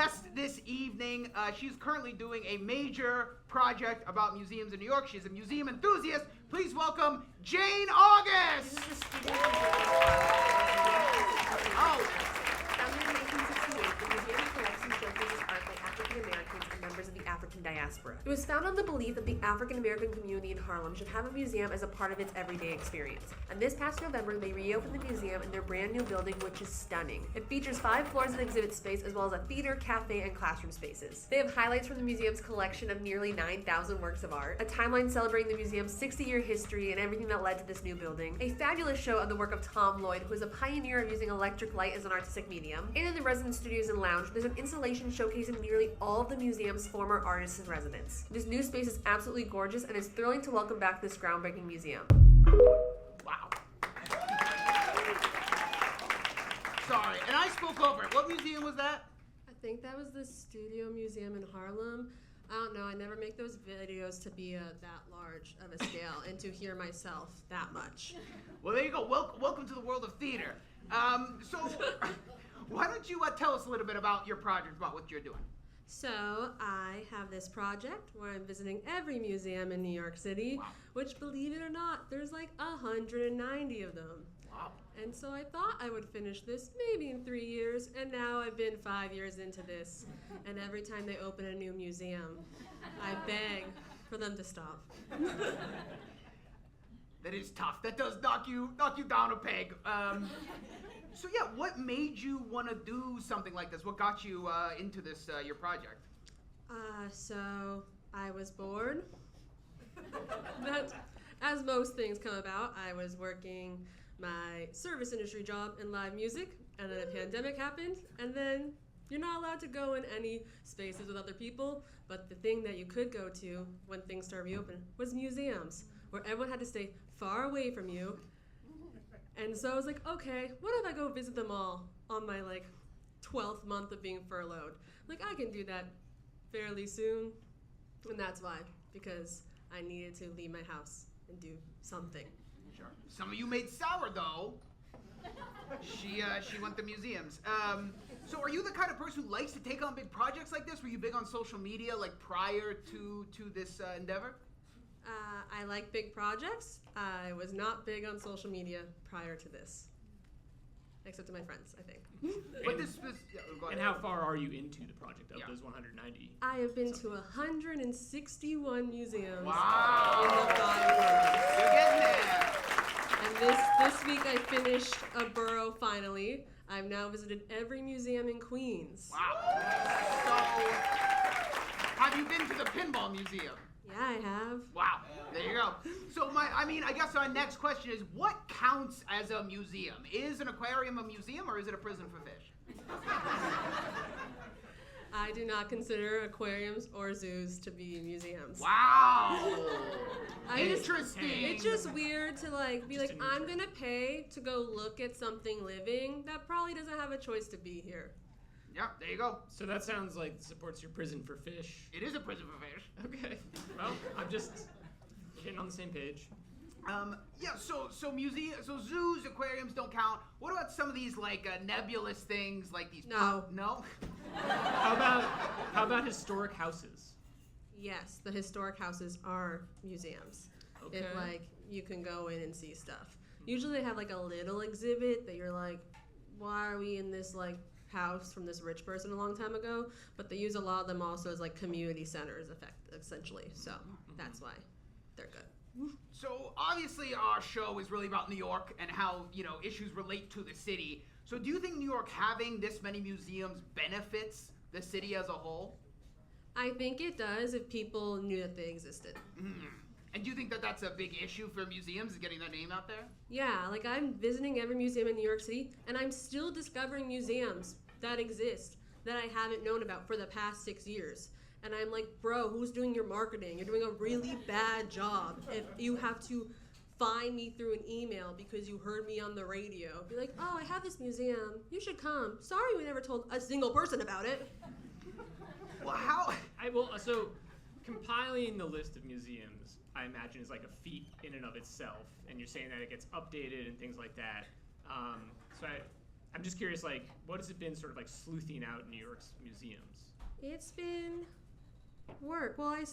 guest this evening. She's currently doing a major project about museums in New York. She's a museum enthusiast. Please welcome Jane August. This is the studio Founded in 1968, the museum's collection showcases art by African Americans and members of the African diaspora. It was founded on the belief that the African American community in Harlem should have a museum as a part of its everyday experience. And this past November, they reopened the museum in their brand new building, which is stunning. It features 5 floors of exhibit space, as well as a theater, cafe, and classroom spaces. They have highlights from the museum's collection of nearly 9,000 works of art, a timeline celebrating the museum's 60-year history and everything that led to this new building, a fabulous show of the work of Tom Lloyd, who is a pioneer of using electric light as an artistic medium, and in the resident studios and lounge, there's an installation showcasing nearly all of the museum's former artists in residence. This new space is absolutely gorgeous, and it's thrilling to welcome back this groundbreaking museum. Wow. Sorry, and I spoke over it. What museum was that? I think that was the Studio Museum in Harlem. I don't know, I never make those videos to be that large of a scale and to hear myself that much. Well, there you go. Welcome to the world of theater. So, why don't you tell us a little bit about your project, about what you're doing? So, I have this project where I'm visiting every museum in New York City, Wow. which, believe it or not, there's like 190 of them. Wow. And so I thought I would finish this maybe in 3 years, and now I've been 5 years into this. And every time they open a new museum, I beg for them to stop. That is tough. That does knock you down a peg. So yeah, what made you want to do something like this? What got you into this, your project? So I was bored. That, as most things come about, I was working my service industry job in live music, and then a pandemic happened, and then you're not allowed to go in any spaces with other people, but the thing that you could go to when things started reopening was museums, where everyone had to stay far away from you. And so I was like, okay, what if I go visit them all on my 12th month of being furloughed? Like, I can do that fairly soon. And that's why, because I needed to leave my house and do something. Sure. Some of you made sourdough. She went to museums. So are you the kind of person who likes to take on big projects like this? Were you big on social media, prior to this endeavor? I like big projects. I was not big on social media prior to this. Except to my friends, I think. But this was... Yeah, go ahead. And how far are you into the project of Yeah. those 190? I have been to 161 museums Wow. in the 5 worlds. You're getting there. And this week I finished a borough finally. I've now visited every museum in Queens. Wow. So, have you been to the Pinball Museum? Yeah, I have. Wow. There you go. So I guess our next question is, what counts as a museum? Is an aquarium a museum, or is it a prison for fish? I do not consider aquariums or zoos to be museums. Wow. Interesting. It's just weird to be Just like, an I'm gonna pay to go look at something living that probably doesn't have a choice to be here. Yeah, there you go. So that sounds like it supports your prison for fish. It is a prison for fish. Okay. Well, I'm just getting on the same page. Yeah. So zoos, aquariums don't count. What about some of these nebulous things like these? No. No. How about historic houses? Yes, the historic houses are museums. Okay. If you can go in and see stuff. Usually they have a little exhibit that you're like, why are we in this house from this rich person a long time ago? But they use a lot of them also as community centers, essentially. So that's why they're good. So obviously our show is really about New York and how issues relate to the city. So do you think New York having this many museums benefits the city as a whole? I think it does if people knew that they existed. And do you think that that's a big issue for museums, is getting their name out there? Yeah, I'm visiting every museum in New York City, and I'm still discovering museums that exist that I haven't known about for the past 6 years. And I'm like, bro, who's doing your marketing? You're doing a really bad job if you have to find me through an email because you heard me on the radio. Be like, oh, I have this museum. You should come. Sorry we never told a single person about it. Well, how? So compiling the list of museums, I imagine, is a feat in and of itself. And you're saying that it gets updated and things like that. So I'm just curious, like, what has it been sort of like sleuthing out New York's museums? It's been work. Well, I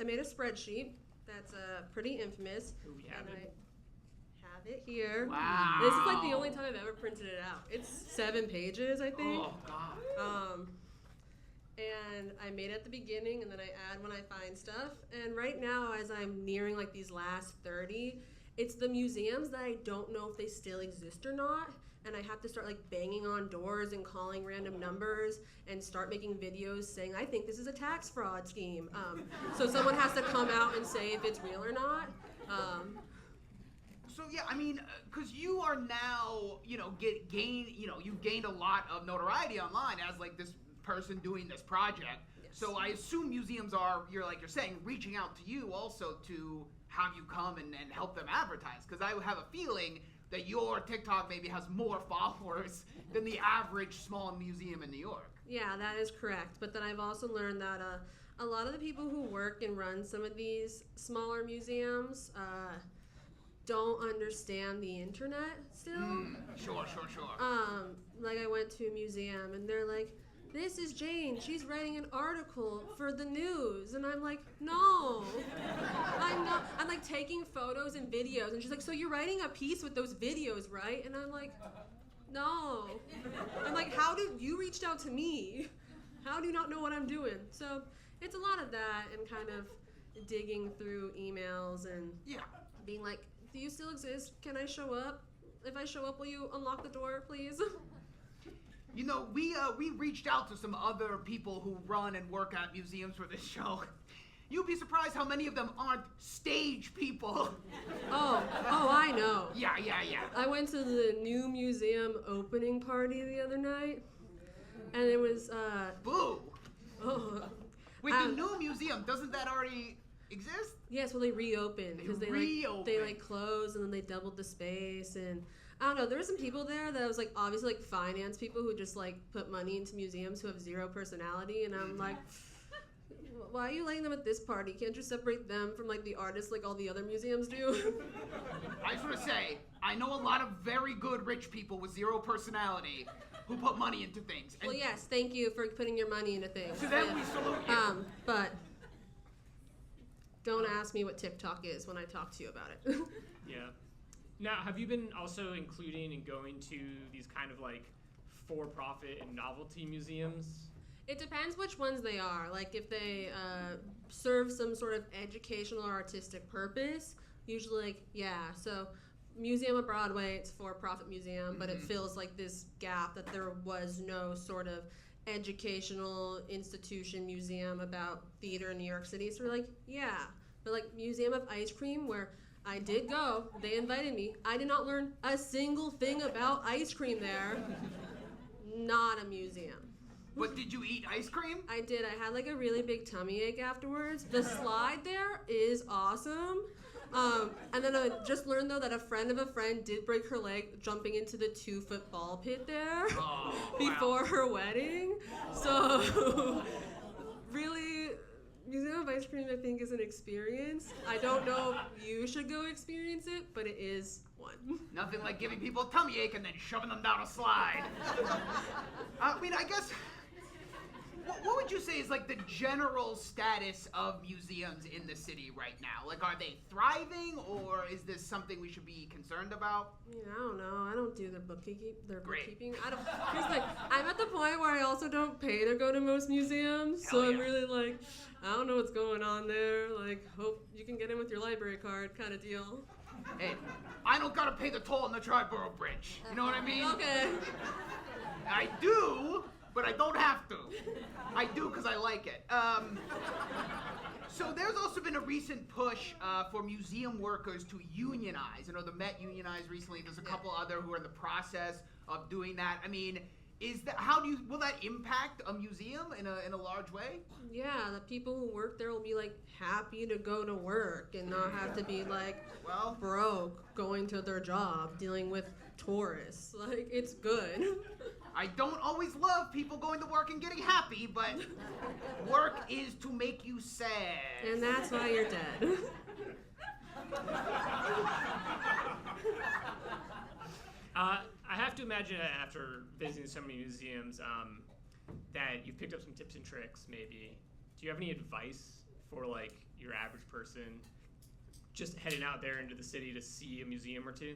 made a spreadsheet that's pretty infamous. Here we have and it. I have it here. Wow. This is like the only time I've ever printed it out. It's 7 pages, I think. Oh, God. And I made it at the beginning, and then I add when I find stuff. And right now, as I'm nearing like these last 30, it's the museums that I don't know if they still exist or not. And I have to start like banging on doors and calling random numbers and start making videos saying, I think this is a tax fraud scheme. So someone has to come out and say if it's real or not. So yeah, I mean, because you are now, you've gained a lot of notoriety online as like this person doing this project. Yes. So I assume museums are, you're saying, reaching out to you also to have you come and help them advertise. Because I have a feeling that your TikTok maybe has more followers than the average small museum in New York. Yeah, that is correct. But then I've also learned that a lot of the people who work and run some of these smaller museums don't understand the internet still. Sure. Like I went to a museum and they're like, this is Jane, she's writing an article for the news. And I'm like, no, I'm not. I'm like taking photos and videos. And she's like, so you're writing a piece with those videos, right? And I'm like, no. I'm like, how did you reached out to me? How do you not know what I'm doing? So it's a lot of that and kind of digging through emails and being like, do you still exist? Can I show up? If I show up, will you unlock the door, please? We reached out to some other people who run and work at museums for this show. You'd be surprised how many of them aren't stage people. Oh, I know. Yeah. I went to the new museum opening party the other night, and it was, Boo! oh. Wait, the new museum, doesn't that already exist? Yes, well, they reopened because they closed and then they doubled the space, and I don't know. There were some people there that was like obviously like finance people who just like put money into museums who have zero personality, and I'm like, why are you letting them at this party? Can't you separate them from like the artists like all the other museums do? I just want to say, I know a lot of very good rich people with zero personality who put money into things. And well, yes, thank you for putting your money into things. to them we salute you. But don't ask me what TikTok is when I talk to you about it. Yeah. Now, have you been also including and going to these kind of like for-profit and novelty museums? It depends which ones they are. Like if they serve some sort of educational or artistic purpose, usually like, yeah. So Museum of Broadway, it's a for-profit museum, but it fills like this gap that there was no sort of educational institution museum about theater in New York City. So we're like, yeah. But like Museum of Ice Cream, where I did go, they invited me. I did not learn a single thing about ice cream there. Not a museum. But did you eat ice cream? I did. I had like a really big tummy ache afterwards. The slide there is awesome. And then I just learned though that a friend of a friend did break her leg jumping into the 2-foot ball pit there before her wedding. So really, Museum of Ice Cream I think is an experience. I don't know if you should go experience it, but it is one. Nothing like giving people a tummy ache and then shoving them down a slide. I mean, I guess, what would you say is like the general status of museums in the city right now? Like, are they thriving, or is this something we should be concerned about? I don't know. I don't do their bookkeeping. Great. I don't. Here's the thing. I'm at the point where I also don't pay to go to most museums, so Hell yeah. I'm really like, I don't know what's going on there. Like, hope you can get in with your library card, kind of deal. Hey, I don't gotta pay the toll on the Triborough Bridge. You know what I mean? Okay. I do, but I don't have to. I do because I like it. So there's also been a recent push for museum workers to unionize. You know, the Met unionized recently. There's a couple other who are in the process of doing that. I mean, will that impact a museum in a large way? Yeah, the people who work there will be like happy to go to work and not have to be like broke going to their job dealing with tourists. Like, it's good. I don't always love people going to work and getting happy, but work is to make you sad. And that's why you're dead. I have to imagine after visiting so many museums that you've picked up some tips and tricks, maybe. Do you have any advice for, like, your average person just heading out there into the city to see a museum or two?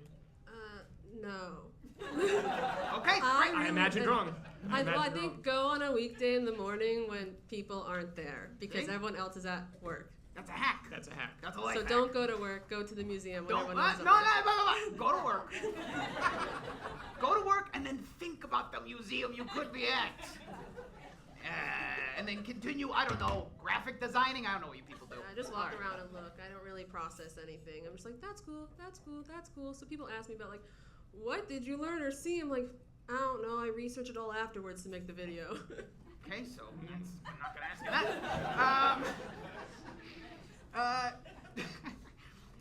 No. Okay, great. I imagined wrong. I think go on a weekday in the morning when people aren't there because everyone else is at work. That's a hack. That's a hack. That's a life So hack. don't go to work. Go to the museum when Don't. everyone else is at No, work. Go to work. Go to work and then think about the museum you could be at. And then continue, I don't know, graphic designing? I don't know what you people do. I just walk All right. around and look. I don't really process anything. I'm just like, that's cool, that's cool, that's cool. So people ask me about, like, what did you learn or see? I'm like, I don't know. I research it all afterwards to make the video. Okay, so I'm not going to ask you that.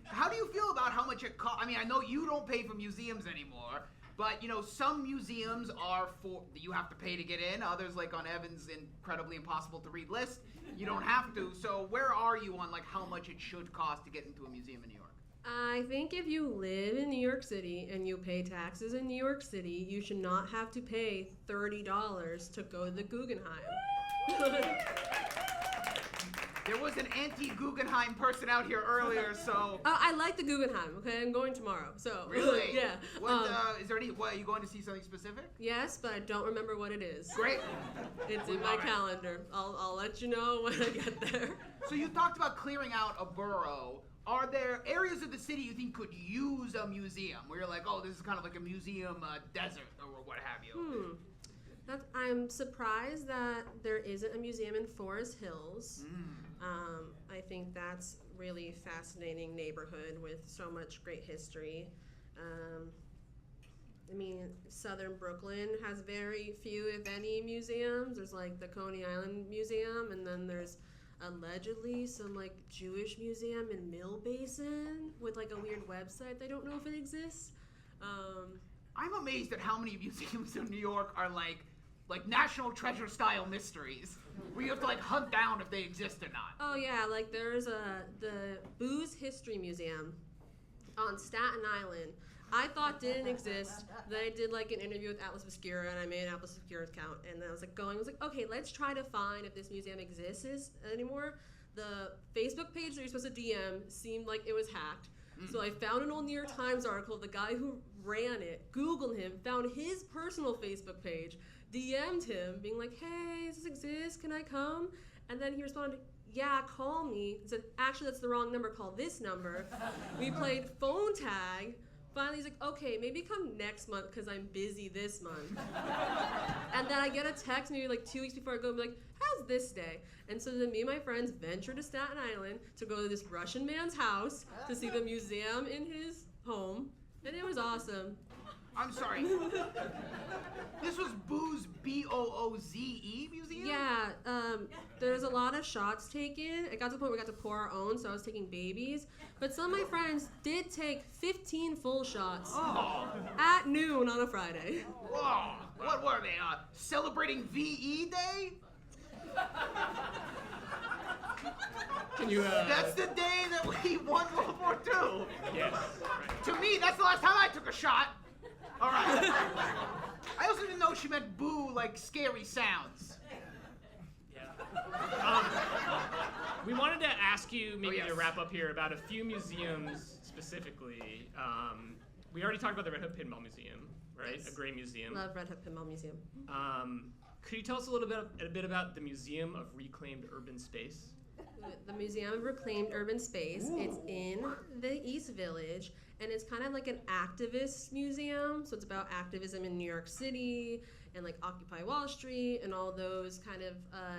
How do you feel about how much it costs? I mean, I know you don't pay for museums anymore, but, you know, some museums are you have to pay to get in. Others, like on Evan's incredibly impossible to read list, you don't have to. So where are you on, like, how much it should cost to get into a museum in New York? I think if you live in New York City and you pay taxes in New York City, you should not have to pay $30 to go to the Guggenheim. There was an anti-Guggenheim person out here earlier, so... I like the Guggenheim, okay? I'm going tomorrow, so... Really? Yeah. What, is there any... What, are you going to see something specific? Yes, but I don't remember what it is. Great. It's in my calendar. I'll let you know when I get there. So you talked about clearing out a borough. Are there areas of the city you think could use a museum? Where you're like, oh, this is kind of like a museum desert or what have you? I'm surprised that there isn't a museum in Forest Hills. I think that's really fascinating neighborhood with so much great history. I mean, Southern Brooklyn has very few, if any, museums. There's like the Coney Island Museum, and then there's allegedly some like Jewish museum in Mill Basin with like a weird website. I don't know if it exists. I'm amazed at how many museums in New York are like National Treasure style mysteries, where you have to like hunt down if they exist or not. Oh yeah, like there's the Booze History Museum on Staten Island. I thought didn't exist. Then I did like an interview with Atlas Obscura, and I made an Atlas Obscura account, and then I was like, okay, let's try to find if this museum exists anymore. The Facebook page that you're supposed to DM seemed like it was hacked. So I found an old New York Times article. The guy who ran it, Googled him, found his personal Facebook page, DM'd him, being like, hey, does this exist? Can I come? And then he responded, yeah, call me. He said, actually, that's the wrong number. Call this number. We played phone tag. Finally, he's like, okay, maybe come next month because I'm busy this month. And then I get a text maybe like 2 weeks before I go and be like, how's this day? And so then me and my friends venture to Staten Island to go to this Russian man's house to see the museum in his home. And it was awesome. I'm sorry. This was Booze, Booze Museum? Yeah, there's a lot of shots taken. It got to the point where we got to pour our own, so I was taking babies. But some of my friends did take 15 full shots at noon on a Friday. Whoa. What were they, celebrating VE Day? Can you, That's the day that we won World War II. Yes. Right. To me, that's the last time I took a shot. All right. I also didn't know she meant boo like scary sounds. Yeah. We wanted to ask you maybe yes. to wrap up here about a few museums specifically. We already talked about the Red Hook Pinball Museum, right? Yes. A great museum. Love Red Hook Pinball Museum. Could you tell us a bit about the Museum of Reclaimed Urban Space? The Museum of Reclaimed Urban Space. Ooh. It's in the East Village, and it's kind of like an activist museum. So it's about activism in New York City and like Occupy Wall Street and all those kind of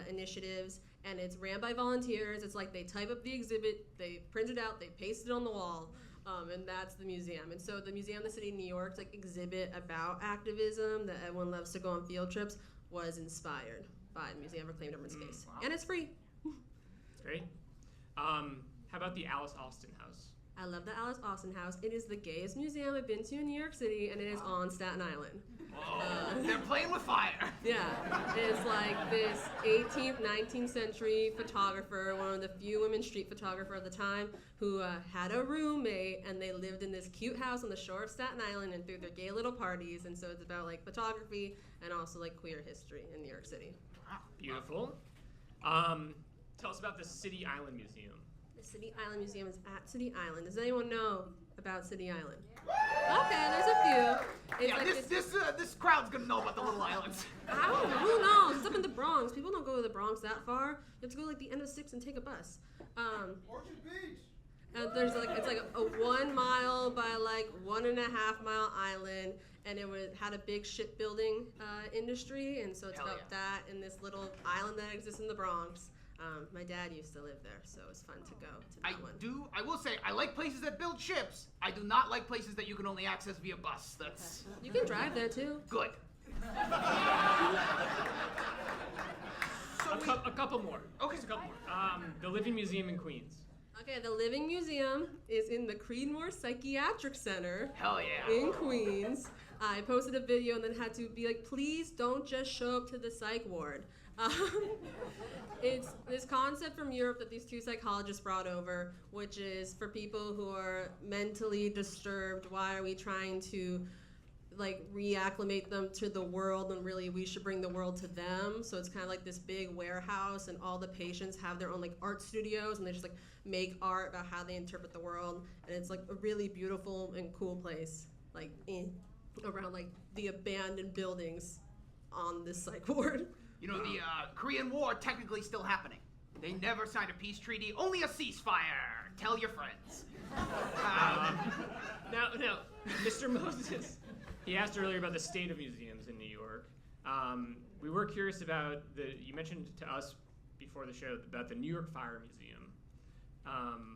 initiatives. And it's ran by volunteers. It's like they type up the exhibit, they print it out, they paste it on the wall, and that's the museum. And so the Museum of the City of New York's like exhibit about activism that everyone loves to go on field trips was inspired by the Museum of Reclaimed Urban Space. Wow. And it's free. Great. How about the Alice Austin House? I love the Alice Austin House. It is the gayest museum I've been to in New York City, and it is on Staten Island. They're playing with fire. Yeah, is like this 18th, 19th century photographer, one of the few women street photographer of the time, who had a roommate, and they lived in this cute house on the shore of Staten Island and threw their gay little parties. And so it's about like photography and also like queer history in New York City. Beautiful. Tell us about the City Island Museum. The City Island Museum is at City Island. Does anyone know about City Island? Okay, there's a few. It's Yeah, like this crowd's gonna know about the little islands. I don't know, who knows? It's up in the Bronx. People don't go to the Bronx that far. You have to go like the end of 6 and take a bus. Orchard Beach. And there's like it's like a 1 mile by like 1.5 mile island, and had a big shipbuilding industry, and so it's Hell about yeah. that and this little island that exists in the Bronx. My dad used to live there, so it was fun to go to that one. I will say, I like places that build ships. I do not like places that you can only access via bus. That's You can drive there too. good. A couple more. Okay. Just a couple more. The Living Museum in Queens. Okay, the Living Museum is in the Creedmoor Psychiatric Center Hell yeah. in Queens. I posted a video and then had to be like, please don't just show up to the psych ward. It's this concept from Europe that these two psychologists brought over, which is for people who are mentally disturbed, why are we trying to like reacclimate them to the world when really we should bring the world to them? So it's kind of like this big warehouse, and all the patients have their own like art studios, and they just like make art about how they interpret the world, and it's like a really beautiful and cool place, like around like the abandoned buildings on this psych ward. You know, the Korean War technically still happening. They never signed a peace treaty, only a ceasefire. Tell your friends. Now, Mr. Moses, he asked earlier about the state of museums in New York. We were curious about you mentioned to us before the show about the New York Fire Museum.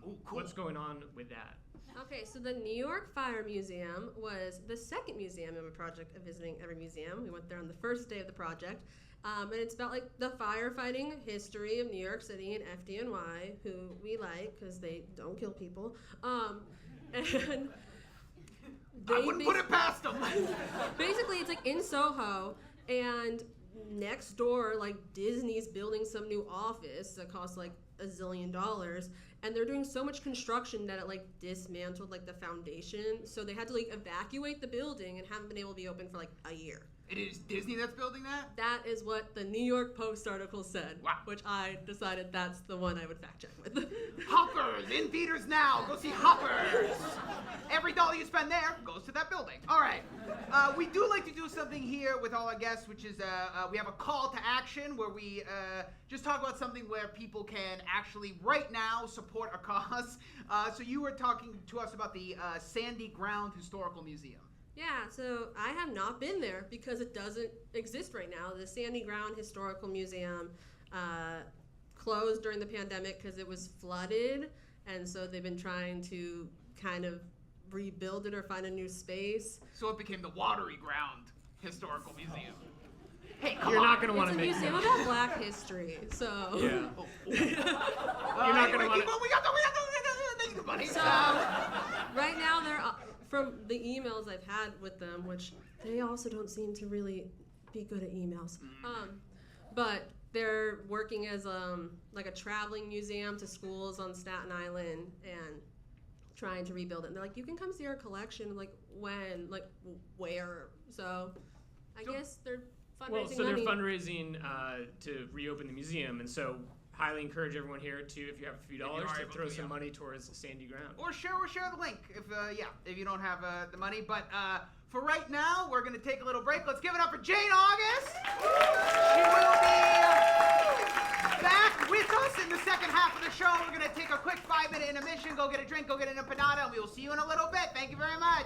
Ooh, cool. What's going on with that? Okay, so the New York Fire Museum was the second museum in my project of visiting every museum. We went there on the first day of the project. And it's about like the firefighting history of New York City and FDNY, who we like because they don't kill people. And I wouldn't put it past them. basically, it's like in Soho, and next door, like Disney's building some new office that costs like $1 zillion, and they're doing so much construction that it like dismantled like the foundation, so they had to like evacuate the building and haven't been able to be open for like a year. It is Disney that's building that? That is what the New York Post article said, Wow. which I decided that's the one I would fact check with. Hoppers in theaters now. Go see Hoppers. Every dollar you spend there goes to that building. All right. We do like to do something here with all our guests, which is we have a call to action where we just talk about something where people can actually right now support a cause. So you were talking to us about the Sandy Ground Historical Museum. Yeah, so I have not been there because it doesn't exist right now. The Sandy Ground Historical Museum closed during the pandemic because it was flooded, and so they've been trying to kind of rebuild it or find a new space. So it became the Watery Ground Historical Museum. Hey, come You're on. not going to want It's to a make museum about Black history, so. Yeah. You're not gonna wanna- We got the money. So right now they're from the emails I've had with them, which they also don't seem to really be good at emails. But they're working as like a traveling museum to schools on Staten Island and trying to rebuild it. And they're like, you can come see our collection. Like when, like where? So I guess they're fundraising Well, so money. they're fundraising to reopen the museum, and so highly encourage everyone here to, if you have a few dollars, are to able throw to, some yeah. money towards Sandy Ground. Or share the link if you don't have the money. But for right now, we're gonna take a little break. Let's give it up for Jane August. She will be back with us in the second half of the show. We're gonna take a quick 5-minute intermission, go get a drink, go get an empanada, and we will see you in a little bit. Thank you very much.